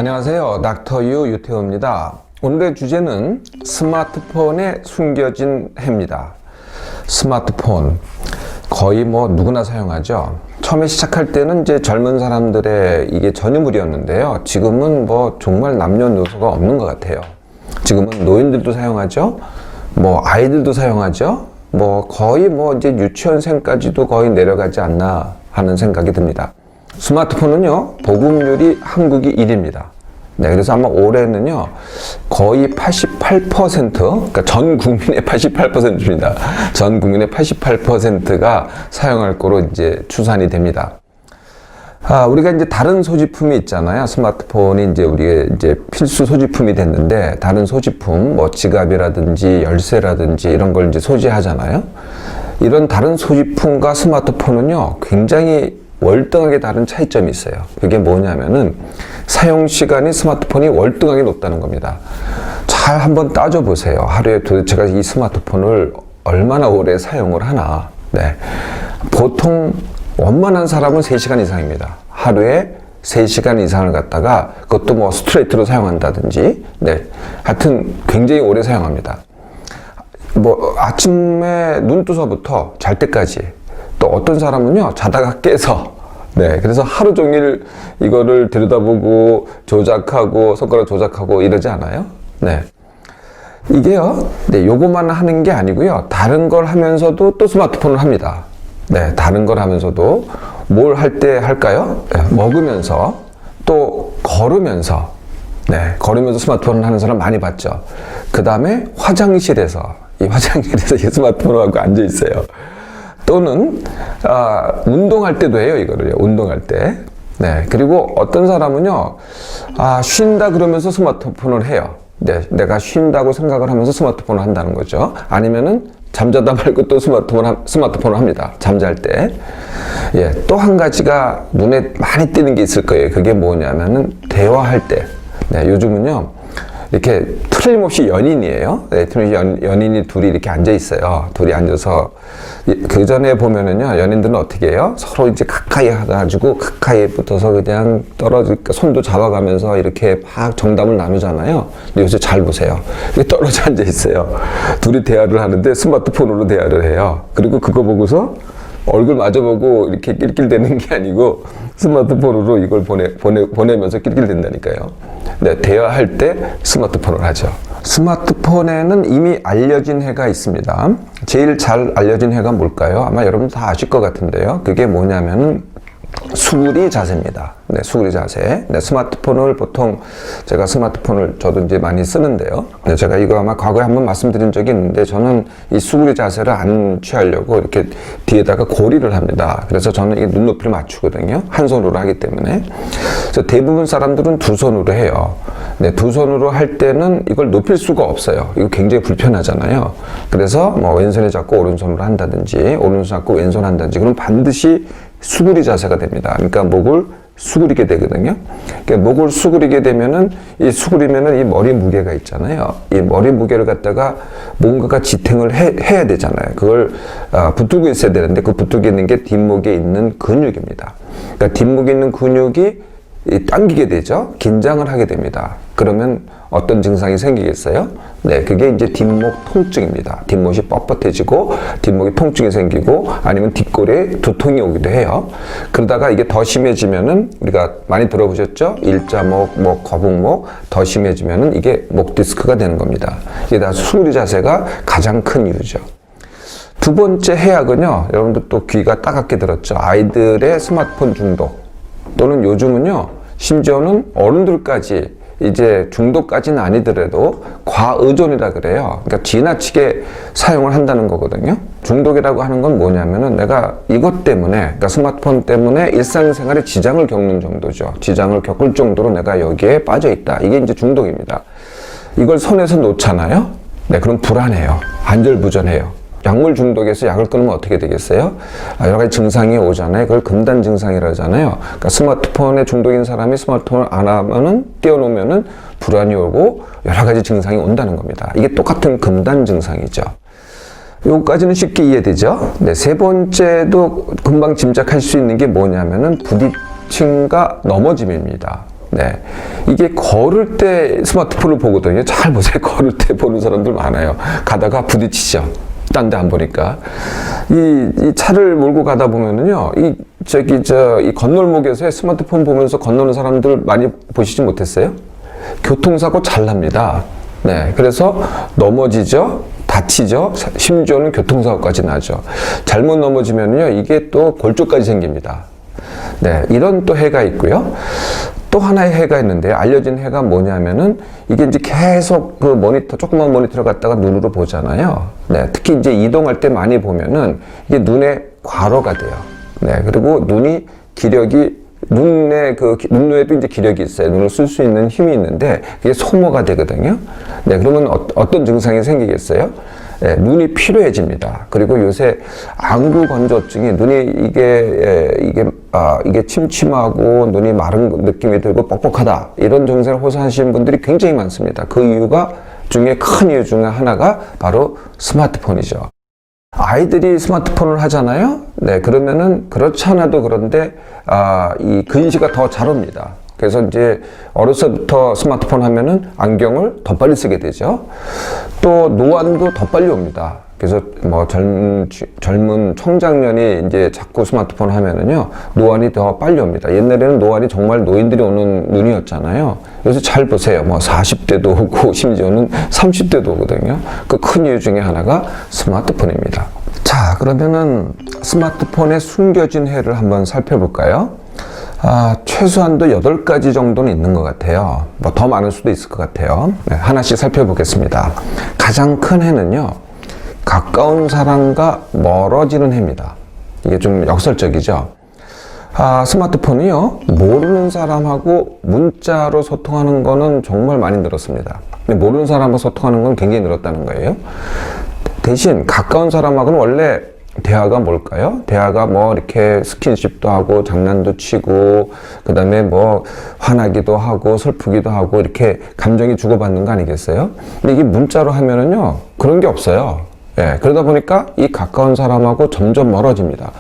안녕하세요. 닥터유 유태호입니다. 오늘의 주제는 스마트폰에 숨겨진 해입니다. 스마트폰 거의 누구나 사용하죠. 처음에 시작할 때는 이제 젊은 사람들의 이게 전유물이었는데요. 지금은 정말 남녀노소가 없는 것 같아요. 지금은 노인들도 사용하죠. 아이들도 사용하죠. 거의 이제 유치원생까지도 거의 내려가지 않나 하는 생각이 듭니다. 스마트폰은요, 보급률이 한국이 1위입니다. 네, 그래서 아마 올해는요, 거의 88%, 그러니까 전 국민의 88%입니다. 전 국민의 88%가 사용할 거로 이제 추산이 됩니다. 우리가 이제 다른 소지품이 있잖아요. 스마트폰이 이제 우리의 이제 필수 소지품이 됐는데, 다른 소지품, 지갑이라든지 열쇠라든지 이런 걸 이제 소지하잖아요. 이런 다른 소지품과 스마트폰은요, 굉장히 월등하게 다른 차이점이 있어요. 그게 뭐냐면은 사용 시간이 스마트폰이 월등하게 높다는 겁니다. 잘 한번 따져보세요. 하루에 도대체가 이 스마트폰을 얼마나 오래 사용을 하나. 네. 보통 원만한 사람은 3시간 이상입니다. 하루에 3시간 이상을 갖다가 그것도 스트레이트로 사용한다든지, 네. 하여튼 굉장히 오래 사용합니다. 아침에 눈 뜨서부터 잘 때까지, 또 어떤 사람은요, 자다가 깨서, 네, 그래서 하루 종일 이거를 들여다보고 조작하고 손가락 조작하고 이러지 않아요? 네. 이게요, 네, 요거만 하는 게 아니고요, 다른 걸 하면서도 또 스마트폰을 합니다. 네, 다른 걸 하면서도 뭘 할 때 할까요? 네, 먹으면서, 또 걸으면서, 네, 걸으면서 스마트폰을 하는 사람 많이 봤죠. 그 다음에 화장실에서 이 스마트폰을 갖고 앉아 있어요. 또는 운동할 때도 해요. 이거를요. 운동할 때. 네. 그리고 어떤 사람은요, 쉰다 그러면서 스마트폰을 해요. 네. 내가 쉰다고 생각을 하면서 스마트폰을 한다는 거죠. 아니면은 잠자다 말고 또 스마트폰을 합니다. 잠잘 때. 예. 또 한 가지가 눈에 많이 띄는 게 있을 거예요. 그게 뭐냐면은 대화할 때. 네. 요즘은요, 이렇게 틀림없이 연인이에요. 네, 틀림없이 연인이 둘이 이렇게 앉아 있어요. 둘이 앉아서 그 전에 보면은요, 연인들은 어떻게 해요? 서로 이제 가까이 해가지고 가까이 붙어서 그냥 손도 잡아가면서 이렇게 막 정담을 나누잖아요. 근데 요새 잘 보세요. 이렇게 떨어져 앉아 있어요. 둘이 대화를 하는데 스마트폰으로 대화를 해요. 그리고 그거 보고서 얼굴 마주보고 이렇게 낄낄대는 게 아니고 스마트폰으로 이걸 보내면서 낄낄댄다니까요. 네, 대화할 때 스마트폰을 하죠. 스마트폰에는 이미 알려진 해가 있습니다. 제일 잘 알려진 해가 뭘까요? 아마 여러분 다 아실 것 같은데요. 그게 뭐냐면은 수구리 자세입니다. 네, 수구리 자세. 네, 스마트폰을 보통 제가 스마트폰을 저도 이제 많이 쓰는데요. 네, 제가 이거 아마 과거에 한번 말씀드린 적이 있는데 저는 이 수구리 자세를 안 취하려고 이렇게 뒤에다가 고리를 합니다. 그래서 저는 이 눈높이를 맞추거든요. 한 손으로 하기 때문에. 그래서 대부분 사람들은 두 손으로 해요. 네, 두 손으로 할 때는 이걸 높일 수가 없어요. 이거 굉장히 불편하잖아요. 그래서 왼손에 잡고 오른손으로 한다든지, 오른손 잡고 왼손 한다든지, 그럼 반드시 수구리 자세가 됩니다. 그러니까 목을 수그리게 되거든요. 그러니까 목을 수그리게 되면은, 이 수그리면은 이 머리 무게가 있잖아요. 이 머리 무게를 갖다가 뭔가가 지탱을 해야 되잖아요. 그걸 붙들고 있어야 되는데, 그 붙들고 있는 게 뒷목에 있는 근육입니다. 그러니까 뒷목에 있는 근육이 당기게 되죠. 긴장을 하게 됩니다. 그러면 어떤 증상이 생기겠어요? 네, 그게 이제 뒷목 통증입니다. 뒷목이 뻣뻣해지고 뒷목에 통증이 생기고 아니면 뒷골에 두통이 오기도 해요. 그러다가 이게 더 심해지면은 우리가 많이 들어보셨죠? 일자목, 거북목 더 심해지면은 이게 목 디스크가 되는 겁니다. 이게 다 수그리 자세가 가장 큰 이유죠. 두 번째 해악은요, 여러분들 또 귀가 따갑게 들었죠? 아이들의 스마트폰 중독. 또는 요즘은요, 심지어는 어른들까지 이제 중독까지는 아니더라도 과의존이라 그래요. 그러니까 지나치게 사용을 한다는 거거든요. 중독이라고 하는 건 뭐냐면은 내가 이것 때문에, 그러니까 스마트폰 때문에 일상생활에 지장을 겪는 정도죠. 지장을 겪을 정도로 내가 여기에 빠져 있다. 이게 이제 중독입니다. 이걸 손에서 놓잖아요. 네, 그럼 불안해요. 안절부절해요. 약물 중독에서 약을 끊으면 어떻게 되겠어요? 여러 가지 증상이 오잖아요. 그걸 금단 증상이라고 하잖아요. 그러니까 스마트폰에 중독인 사람이 스마트폰을 안 하면은, 떼어놓으면은 불안이 오고 여러 가지 증상이 온다는 겁니다. 이게 똑같은 금단 증상이죠. 요까지는 쉽게 이해되죠? 네, 세 번째도 금방 짐작할 수 있는 게 뭐냐면은 부딪힘과 넘어짐입니다. 네. 이게 걸을 때 스마트폰을 보거든요. 잘 보세요. 걸을 때 보는 사람들 많아요. 가다가 부딪히죠. 딴 데 안 보니까. 이 차를 몰고 가다 보면은요, 이 건널목에서 스마트폰 보면서 건너는 사람들 많이 보시지 못했어요? 교통사고 잘 납니다. 네. 그래서 넘어지죠. 다치죠. 심지어는 교통사고까지 나죠. 잘못 넘어지면요, 이게 또 골절까지 생깁니다. 네. 이런 또 해가 있고요. 또 하나의 해가 있는데요. 알려진 해가 뭐냐면은 이게 이제 계속 그 모니터, 조그만 모니터를 갖다가 눈으로 보잖아요. 네. 특히 이제 이동할 때 많이 보면은 이게 눈에 과로가 돼요. 네. 그리고 눈이 기력이 눈에도 이제 기력이 있어요. 눈을 쓸 수 있는 힘이 있는데 그게 소모가 되거든요. 네. 그러면 어떤 증상이 생기겠어요? 네, 눈이 피로해집니다. 그리고 요새 안구 건조증이 눈이 이게 침침하고 눈이 마른 느낌이 들고 뻑뻑하다 이런 증상을 호소하시는 분들이 굉장히 많습니다. 그 큰 이유 중에 하나가 바로 스마트폰이죠. 아이들이 스마트폰을 하잖아요. 네, 그러면은 그렇지 않아도 그런데 이 근시가 더 잘 옵니다. 그래서 이제 어려서부터 스마트폰 하면은 안경을 더 빨리 쓰게 되죠. 또 노안도 더 빨리 옵니다. 그래서 뭐 젊은 청장년이 이제 자꾸 스마트폰 하면은요, 노안이 더 빨리 옵니다. 옛날에는 노안이 정말 노인들이 오는 눈이었잖아요. 요새 잘 보세요. 뭐 40대도 오고 심지어는 30대도 오거든요. 그 큰 이유 중에 하나가 스마트폰입니다. 자, 그러면은 스마트폰에 숨겨진 해를 한번 살펴볼까요? 최소한도 8가지 정도는 있는 것 같아요. 뭐 더 많을 수도 있을 것 같아요. 네, 하나씩 살펴보겠습니다. 가장 큰 해는요, 가까운 사람과 멀어지는 해입니다. 이게 좀 역설적이죠. 스마트폰이요, 모르는 사람하고 문자로 소통하는 거는 정말 많이 늘었습니다. 근데 모르는 사람하고 소통하는 건 굉장히 늘었다는 거예요. 대신 가까운 사람하고는 원래 대화가 뭘까요? 대화가 뭐 이렇게 스킨십도 하고 장난도 치고 그 다음에 뭐 화나기도 하고 슬프기도 하고 이렇게 감정이 주고받는 거 아니겠어요? 근데 이게 문자로 하면은요, 그런 게 없어요. 예, 그러다 보니까 이 가까운 사람하고 점점 멀어집니다.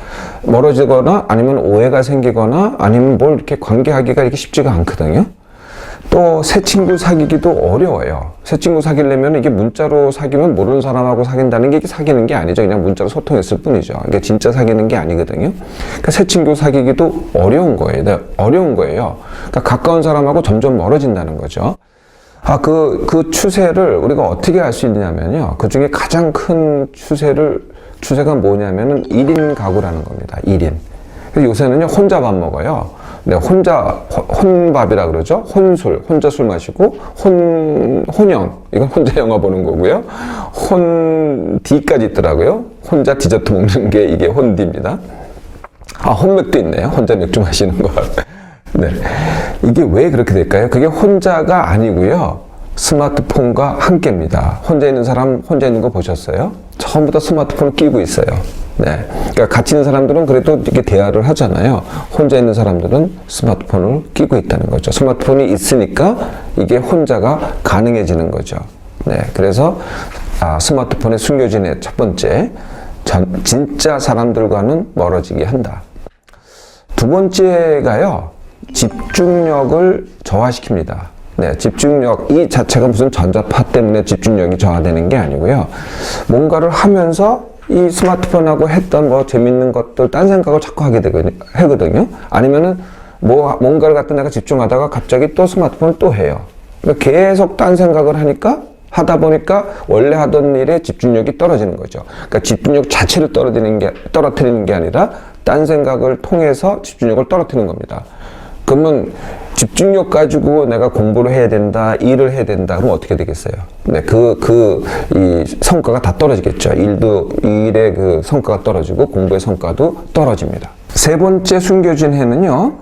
멀어지거나 아니면 오해가 생기거나 아니면 뭘 이렇게 관계하기가 이렇게 쉽지가 않거든요. 또 새 친구 사귀기도 어려워요. 새 친구 사귀려면 이게 문자로 사귀면 모르는 사람하고 사귄다는 게 이게 사귀는 게 아니죠. 그냥 문자로 소통했을 뿐이죠. 이게 진짜 사귀는 게 아니거든요. 그러니까 새 친구 사귀기도 어려운 거예요. 네, 어려운 거예요. 그러니까 가까운 사람하고 점점 멀어진다는 거죠. 그 추세를 우리가 어떻게 알 수 있냐면요. 그 중에 가장 큰 추세가 뭐냐면은 1인 가구라는 겁니다. 1인. 요새는요, 혼자 밥 먹어요. 네, 혼밥이라 그러죠. 혼자 술 마시고, 혼영. 이건 혼자 영화 보는 거고요. 혼디까지 있더라고요. 혼자 디저트 먹는 게 이게 혼디입니다. 혼맥도 있네요. 혼자 맥주 마시는 거. 네. 이게 왜 그렇게 될까요? 그게 혼자가 아니고요. 스마트폰과 함께입니다. 혼자 있는 사람, 혼자 있는 거 보셨어요? 처음부터 스마트폰을 끼고 있어요. 네. 그러니까 같이 있는 사람들은 그래도 이렇게 대화를 하잖아요. 혼자 있는 사람들은 스마트폰을 끼고 있다는 거죠. 스마트폰이 있으니까 이게 혼자가 가능해지는 거죠. 네. 그래서, 스마트폰에 숨겨진 첫 번째, 진짜 사람들과는 멀어지게 한다. 두 번째가요, 집중력을 저하시킵니다. 네, 집중력 이 자체가 무슨 전자파 때문에 집중력이 저하되는 게 아니고요. 뭔가를 하면서 이 스마트폰하고 했던 뭐 재밌는 것들, 딴 생각을 자꾸 하거든요. 아니면은 뭔가를 갖다 내가 집중하다가 갑자기 또 스마트폰을 또 해요. 그러니까 계속 딴 생각을 하다 보니까 원래 하던 일에 집중력이 떨어지는 거죠. 그러니까 집중력 자체를 떨어뜨리는 게 아니라 딴 생각을 통해서 집중력을 떨어뜨리는 겁니다. 그러면 집중력 가지고 내가 공부를 해야 된다, 일을 해야 된다, 그럼 어떻게 되겠어요? 네, 이 성과가 다 떨어지겠죠. 일의 그 성과가 떨어지고 공부의 성과도 떨어집니다. 세 번째 숨겨진 해는요,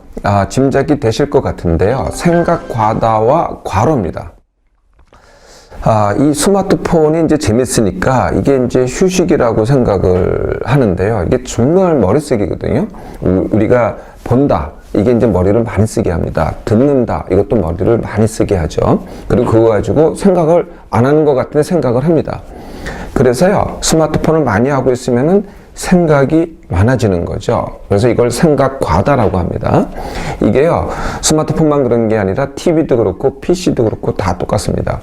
짐작이 되실 것 같은데요. 생각 과다와 과로입니다. 이 스마트폰이 이제 재밌으니까 이게 이제 휴식이라고 생각을 하는데요. 이게 정말 머리쓰기거든요. 우리가 본다. 이게 이제 머리를 많이 쓰게 합니다. 듣는다. 이것도 머리를 많이 쓰게 하죠. 그리고 그거 가지고 생각을 안 하는 것 같은데 생각을 합니다. 그래서요, 스마트폰을 많이 하고 있으면은 생각이 많아지는 거죠. 그래서 이걸 생각 과다라고 합니다. 이게요, 스마트폰만 그런 게 아니라 TV도 그렇고 PC도 그렇고 다 똑같습니다.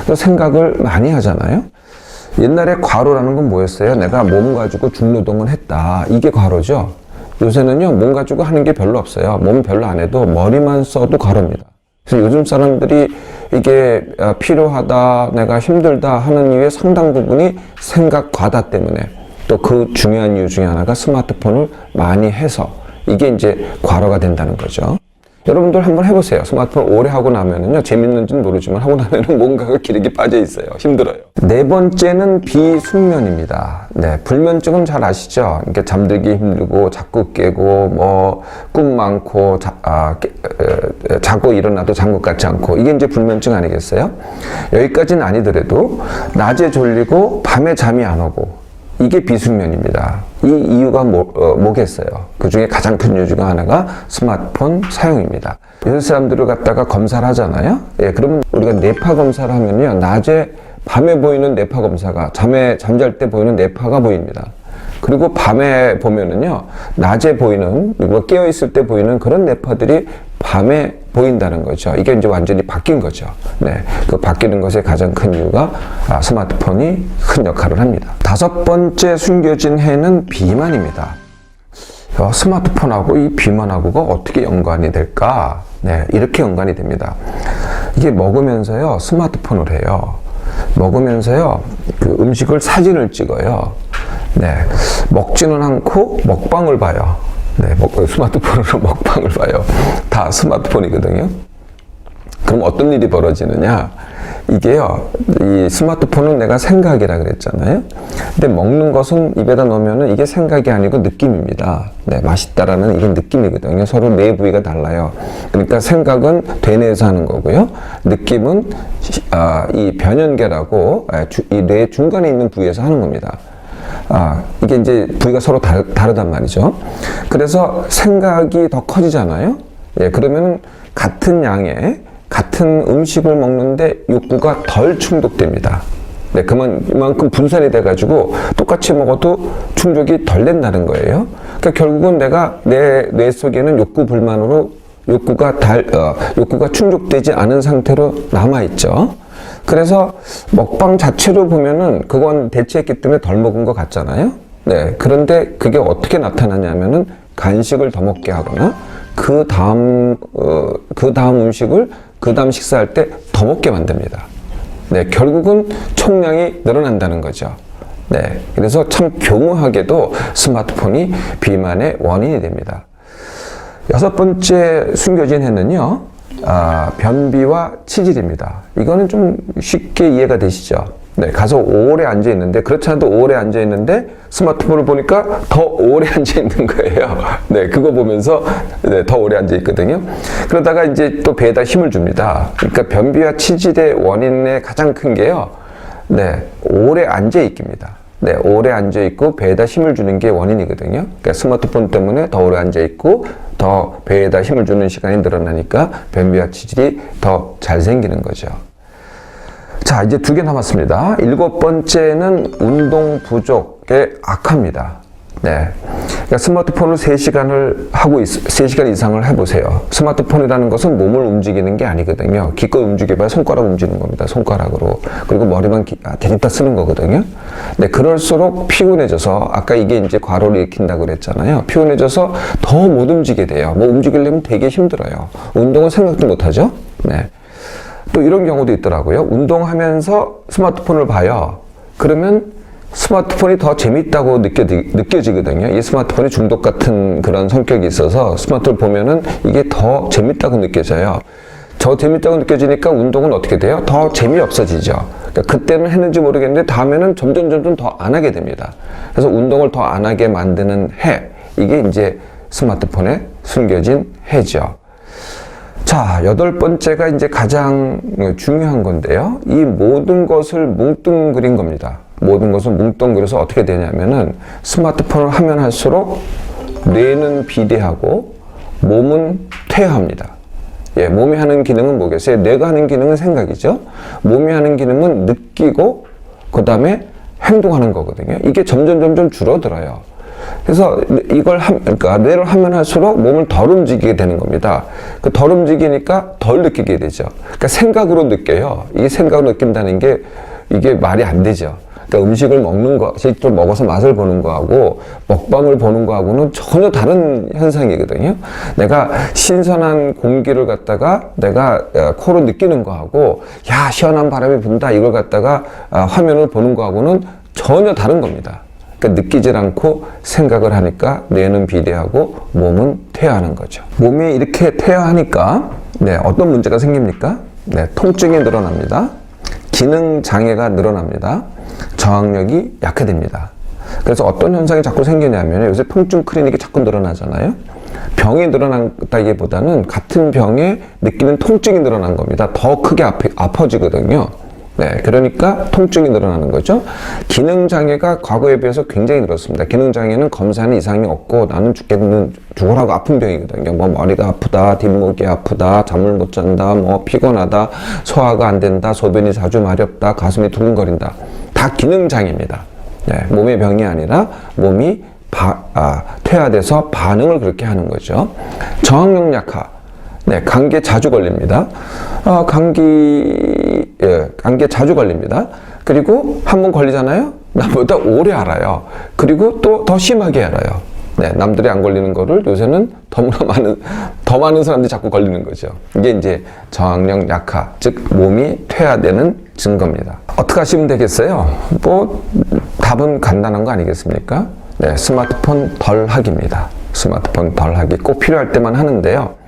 그래서 생각을 많이 하잖아요. 옛날에 과로라는 건 뭐였어요? 내가 몸 가지고 중노동을 했다. 이게 과로죠. 요새는요, 몸 가지고 하는 게 별로 없어요. 몸 별로 안 해도 머리만 써도 과로입니다. 그래서 요즘 사람들이 이게 필요하다, 내가 힘들다 하는 이유의 상당 부분이 생각 과다 때문에, 또 그 중요한 이유 중에 하나가 스마트폰을 많이 해서 이게 이제 과로가 된다는 거죠. 여러분들 한번 해보세요. 스마트폰 오래 하고 나면은요, 재밌는지는 모르지만 하고 나면은 뭔가가 기력이 빠져 있어요. 힘들어요. 네 번째는 비숙면입니다. 네, 불면증은 잘 아시죠? 그러니까 잠들기 힘들고 자꾸 깨고 뭐 꿈 많고 자고 일어나도 잠것 같지 않고, 이게 이제 불면증 아니겠어요? 여기까지는 아니더라도 낮에 졸리고 밤에 잠이 안 오고, 이게 비숙면입니다. 이 이유가 뭐겠어요? 그 중에 가장 큰 이유 중 하나가 스마트폰 사용입니다. 요새 사람들을 갖다가 검사를 하잖아요. 예, 그러면 우리가 뇌파 검사를 하면요, 낮에 밤에 보이는 뇌파 검사가 잠잘 때 보이는 뇌파가 보입니다. 그리고 밤에 보면은요, 낮에 보이는, 깨어 있을 때 보이는 그런 뇌파들이 밤에 보인다는 거죠. 이게 이제 완전히 바뀐 거죠. 네, 그 바뀌는 것의 가장 큰 이유가 스마트폰이 큰 역할을 합니다. 다섯 번째 숨겨진 해는 비만입니다. 스마트폰하고 이 비만하고가 어떻게 연관이 될까? 네, 이렇게 연관이 됩니다. 이게 먹으면서요, 스마트폰을 해요. 먹으면서요, 그 음식을 사진을 찍어요. 네, 먹지는 않고 먹방을 봐요. 네, 스마트폰으로 먹방을 봐요. 다 스마트폰이거든요. 그럼 어떤 일이 벌어지느냐? 이게요, 이 스마트폰은 내가 생각이라 그랬잖아요. 근데 먹는 것은 입에다 넣으면은 이게 생각이 아니고 느낌입니다. 네, 맛있다라는 이게 느낌이거든요. 서로 뇌 부위가 달라요. 그러니까 생각은 되뇌에서 하는 거고요. 느낌은 이 변연계라고 이 뇌 중간에 있는 부위에서 하는 겁니다. 이게 이제 부위가 서로 다르단 말이죠. 그래서 생각이 더 커지잖아요. 예, 그러면 같은 양의 같은 음식을 먹는데 욕구가 덜 충족됩니다. 네, 그만큼 분산이 돼가지고 똑같이 먹어도 충족이 덜 된다는 거예요. 그러니까 결국은 내가 내 뇌 속에는 욕구 불만으로 욕구가 충족되지 않은 상태로 남아있죠. 그래서 먹방 자체로 보면은 그건 대체했기 때문에 덜 먹은 것 같잖아요. 네. 그런데 그게 어떻게 나타나냐면은 간식을 더 먹게 하거나 그 다음 음식을 그 다음 식사할 때 더 먹게 만듭니다. 네. 결국은 총량이 늘어난다는 거죠. 네. 그래서 참 교묘하게도 스마트폰이 비만의 원인이 됩니다. 여섯 번째 숨겨진 해는요, 변비와 치질입니다. 이거는 좀 쉽게 이해가 되시죠? 네, 가서 오래 앉아 있는데, 그렇지 않아도 오래 앉아 있는데 스마트폰을 보니까 더 오래 앉아 있는 거예요. 네, 그거 보면서 네, 더 오래 앉아 있거든요. 그러다가 이제 또 배에다 힘을 줍니다. 그러니까 변비와 치질의 원인의 가장 큰 게요, 네, 오래 앉아 있기입니다. 네, 오래 앉아 있고 배에다 힘을 주는 게 원인이거든요. 그러니까 스마트폰 때문에 더 오래 앉아 있고 더 배에다 힘을 주는 시간이 늘어나니까 변비와 치질이 더 잘 생기는 거죠. 자, 이제 2개 남았습니다. 7번째는 운동 부족의 악화입니다. 네. 그러니까 스마트폰을 3시간 이상을 해보세요. 스마트폰이라는 것은 몸을 움직이는 게 아니거든요. 기껏 움직여봐야 손가락 움직이는 겁니다. 손가락으로. 그리고 머리만 대립다 쓰는 거거든요. 네, 그럴수록 피곤해져서, 아까 이게 이제 과로를 일으킨다고 그랬잖아요. 피곤해져서 더 못 움직이게 돼요. 뭐 움직이려면 되게 힘들어요. 운동은 생각도 못 하죠. 네. 또 이런 경우도 있더라고요. 운동하면서 스마트폰을 봐요. 그러면 스마트폰이 더 재밌다고 느껴지거든요. 이 스마트폰이 중독 같은 그런 성격이 있어서 스마트폰을 보면은 이게 더 재밌다고 느껴져요. 더 재밌다고 느껴지니까 운동은 어떻게 돼요? 더 재미없어지죠. 그러니까 그때는 했는지 모르겠는데 다음에는 점점 더 안 하게 됩니다. 그래서 운동을 더 안 하게 만드는 해. 이게 이제 스마트폰에 숨겨진 해죠. 자, 8번째가 이제 가장 중요한 건데요. 이 모든 것을 뭉뚱그린 겁니다. 모든 것을 뭉뚱그려서 어떻게 되냐면은 스마트폰을 하면 할수록 뇌는 비대하고 몸은 퇴화합니다. 예, 몸이 하는 기능은 뭐겠어요? 뇌가 하는 기능은 생각이죠. 몸이 하는 기능은 느끼고 그 다음에 행동하는 거거든요. 이게 점점 줄어들어요. 그래서 그러니까 뇌를 하면 할수록 몸을 덜 움직이게 되는 겁니다. 그 덜 움직이니까 덜 느끼게 되죠. 그러니까 생각으로 느껴요. 이게 생각으로 느낀다는 게 이게 말이 안 되죠. 그러니까 음식을 먹는 거, 직접 먹어서 맛을 보는 거하고 먹방을 보는 거하고는 전혀 다른 현상이거든요. 내가 신선한 공기를 갖다가 내가 코로 느끼는 거하고 야 시원한 바람이 분다 이걸 갖다가 화면을 보는 거하고는 전혀 다른 겁니다. 그러니까 느끼질 않고 생각을 하니까 뇌는 비대하고 몸은 퇴화하는 거죠. 몸이 이렇게 퇴화하니까 어떤 문제가 생깁니까? 통증이 늘어납니다. 기능 장애가 늘어납니다. 저항력이 약화됩니다. 그래서 어떤 현상이 자꾸 생기냐면 요새 통증 클리닉이 자꾸 늘어나잖아요. 병이 늘어난다기보다는 같은 병에 느끼는 통증이 늘어난 겁니다. 더 크게 아파지거든요. 그러니까 통증이 늘어나는 거죠. 기능 장애가 과거에 비해서 굉장히 늘었습니다. 기능 장애는 검사하는 이상이 없고 나는 죽으라고 아픈 병이거든요. 뭐 머리가 아프다, 뒷목이 아프다, 잠을 못 잔다, 뭐 피곤하다, 소화가 안 된다, 소변이 자주 마렵다, 가슴이 두근거린다. 다 기능 장애입니다. 몸의 병이 아니라 몸이 퇴화돼서 반응을 그렇게 하는 거죠. 저항력 약화. 감기에 자주 걸립니다. 감기에 자주 걸립니다. 그리고 한번 걸리잖아요? 나보다 오래 알아요. 그리고 또 더 심하게 알아요. 남들이 안 걸리는 거를 요새는 더 많은 사람들이 자꾸 걸리는 거죠. 이게 이제 저항력 약화, 즉 몸이 퇴화되는 증거입니다. 어떻게 하시면 되겠어요? 답은 간단한 거 아니겠습니까? 스마트폰 덜 하기입니다. 스마트폰 덜 하기. 꼭 필요할 때만 하는데요.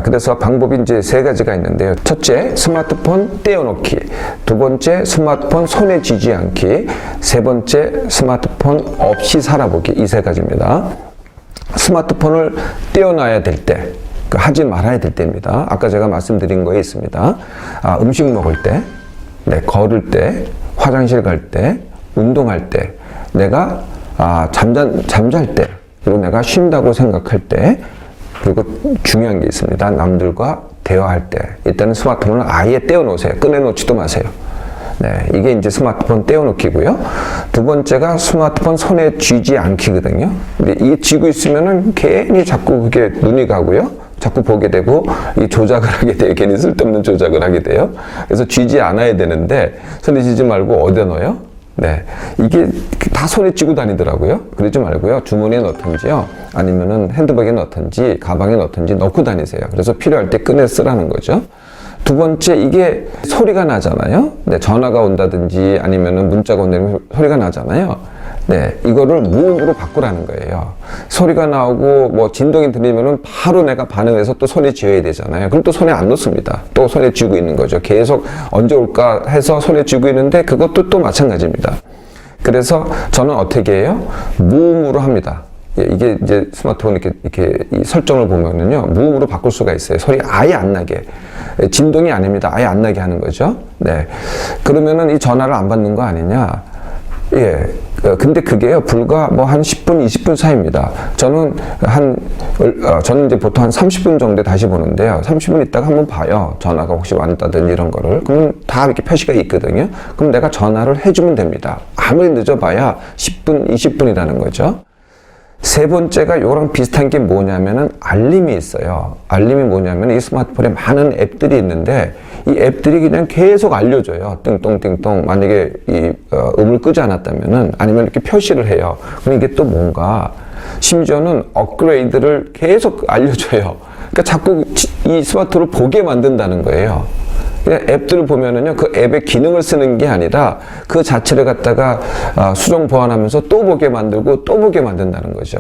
그래서 방법이 이제 3가지가 있는데요. 첫째, 스마트폰 떼어놓기. 두 번째, 스마트폰 손에 쥐지 않기. 세 번째, 스마트폰 없이 살아보기. 이 3가지입니다. 스마트폰을 떼어놔야 될 때, 하지 말아야 될 때입니다. 아까 제가 말씀드린 거에 있습니다. 음식 먹을 때, 걸을 때, 화장실 갈 때, 운동할 때, 내가 잠잘 때, 그리고 내가 쉰다고 생각할 때, 그리고 중요한 게 있습니다. 남들과 대화할 때 일단은 스마트폰을 아예 떼어놓으세요. 꺼내놓지도 마세요. 이게 이제 스마트폰 떼어놓기고요. 두 번째가 스마트폰 손에 쥐지 않기거든요. 근데 이게 쥐고 있으면은 괜히 자꾸 그게 눈이 가고요. 자꾸 보게 되고 이 조작을 하게 돼요. 괜히 쓸데없는 조작을 하게 돼요. 그래서 쥐지 않아야 되는데 손에 쥐지 말고 어디다 넣어요? 이게 다 손에 쥐고 다니더라고요. 그러지 말고요. 주머니에 넣던지요. 아니면은 핸드백에 넣던지, 가방에 넣던지 넣고 다니세요. 그래서 필요할 때 꺼내 쓰라는 거죠. 두 번째, 이게 소리가 나잖아요. 전화가 온다든지 아니면은 문자가 온다든지 소리가 나잖아요. 이거를 무음으로 바꾸라는 거예요. 소리가 나오고 뭐 진동이 들리면은 바로 내가 반응해서 또 손에 쥐어야 되잖아요. 그럼 또 손에 안 놓습니다. 또 손에 쥐고 있는 거죠. 계속 언제 올까 해서 손에 쥐고 있는데 그것도 또 마찬가지입니다. 그래서 저는 어떻게 해요? 무음으로 합니다. 이게 이제 스마트폰 이렇게 이 설정을 보면은요, 무음으로 바꿀 수가 있어요. 소리 아예 안 나게. 진동이 아닙니다. 아예 안 나게 하는 거죠. 그러면은 이 전화를 안 받는 거 아니냐? 근데 그게요, 불과 뭐 한 10분, 20분 사이입니다. 저는 이제 보통 한 30분 정도에 다시 보는데요. 30분 있다가 한번 봐요. 전화가 혹시 왔다든지 이런 거를. 그러면 다 이렇게 표시가 있거든요. 그럼 내가 전화를 해주면 됩니다. 아무리 늦어봐야 10분, 20분이라는 거죠. 세 번째가 요랑 비슷한 게 뭐냐면은 알림이 있어요. 알림이 뭐냐면 이 스마트폰에 많은 앱들이 있는데 이 앱들이 그냥 계속 알려줘요. 띵똥띵똥. 만약에 음을 끄지 않았다면은 아니면 이렇게 표시를 해요. 그럼 이게 또 뭔가 심지어는 업그레이드를 계속 알려줘요. 그러니까 자꾸 이 스마트폰을 보게 만든다는 거예요. 그냥 앱들을 보면은요, 그 앱의 기능을 쓰는 게 아니라 그 자체를 갖다가 수정 보완하면서 또 보게 만들고 또 보게 만든다는 거죠.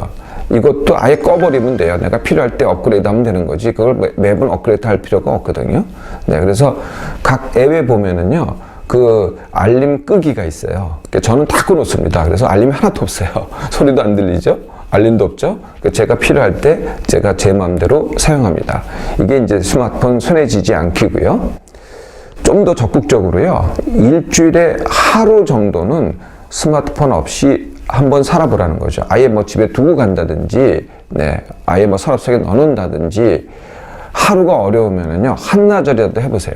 이것도 아예 꺼버리면 돼요. 내가 필요할 때 업그레이드 하면 되는 거지. 그걸 매번 업그레이드 할 필요가 없거든요. 그래서 각 앱에 보면은요, 그 알림 끄기가 있어요. 저는 다 꺼놓습니다. 그래서 알림이 하나도 없어요. 소리도 안 들리죠? 알림도 없죠? 제가 필요할 때 제가 제 마음대로 사용합니다. 이게 이제 스마트폰 손에 쥐지 않기고요. 좀 더 적극적으로요, 일주일에 하루 정도는 스마트폰 없이 한번 살아보라는 거죠. 아예 뭐 집에 두고 간다든지, 아예 뭐 서랍 속에 넣어놓는다든지, 하루가 어려우면은요, 한나절이라도 해보세요.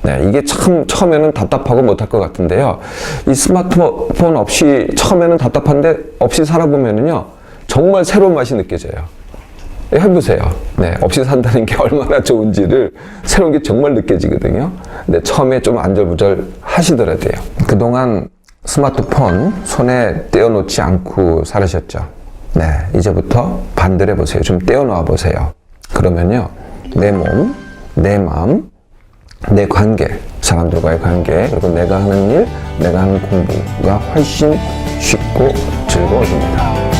네, 이게 참 처음에는 답답하고 못할 것 같은데요. 이 스마트폰 없이 처음에는 답답한데 없이 살아보면은요, 정말 새로운 맛이 느껴져요. 해보세요. 네, 없이 산다는 게 얼마나 좋은지를 새로운 게 정말 느껴지거든요. 근데 처음에 좀 안절부절 하시더라도 돼요. 그동안 스마트폰 손에 떼어놓지 않고 살으셨죠. 네, 이제부터 반대로 해보세요. 좀 떼어놓아 보세요. 그러면요, 내 몸, 내 마음, 내 관계, 사람들과의 관계, 그리고 내가 하는 일, 내가 하는 공부가 훨씬 쉽고 즐거워집니다.